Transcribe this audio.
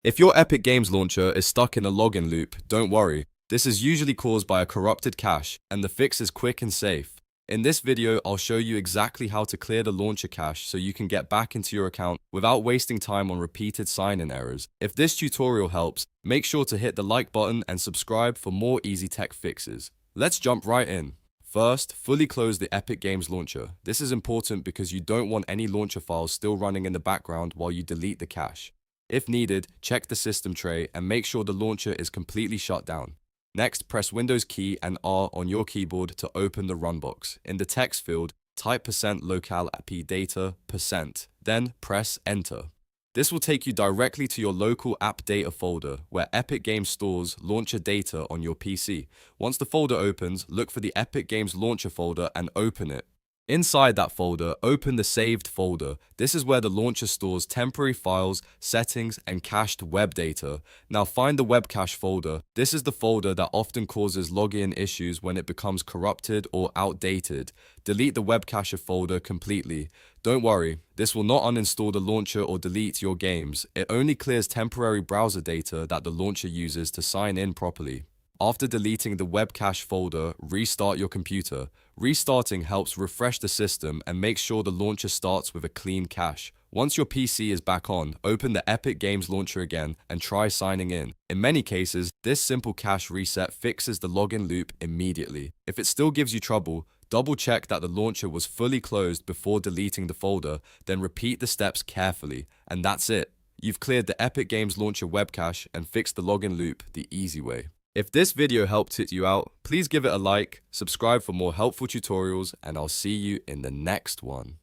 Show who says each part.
Speaker 1: If your Epic Games launcher is stuck in a login loop, don't worry. This is usually caused by a corrupted cache, and the fix is quick and safe. In this video, I'll show you exactly how to clear the launcher cache so you can get back into your account without wasting time on repeated sign-in errors. If this tutorial helps, make sure to hit the like button and subscribe for more easy tech fixes. Let's jump right in. First, fully close the Epic Games launcher. This is important because you don't want any launcher files still running in the background while you delete the cache. If needed, check the system tray and make sure the launcher is completely shut down. Next, press Windows key and R on your keyboard to open the run box. In the text field, type %localappdata%, then press Enter. This will take you directly to your local AppData folder, where Epic Games stores launcher data on your PC. Once the folder opens, look for the Epic Games launcher folder and open it. Inside that folder, open the saved folder. This is where the launcher stores temporary files, settings, and cached web data. Now find the Webcache folder. This is the folder that often causes login issues when it becomes corrupted or outdated. Delete the Webcache folder completely. Don't worry, this will not uninstall the launcher or delete your games. It only clears temporary browser data that the launcher uses to sign in properly. After deleting the Webcache folder, restart your computer. Restarting helps refresh the system and make sure the launcher starts with a clean cache. Once your PC is back on, open the Epic Games launcher again and try signing in. In many cases, this simple cache reset fixes the login loop immediately. If it still gives you trouble, double check that the launcher was fully closed before deleting the folder, then repeat the steps carefully, and that's it. You've cleared the Epic Games launcher webcache and fixed the login loop the easy way. If this video helped hit you out, please give it a like, subscribe for more helpful tutorials, and I'll see you in the next one.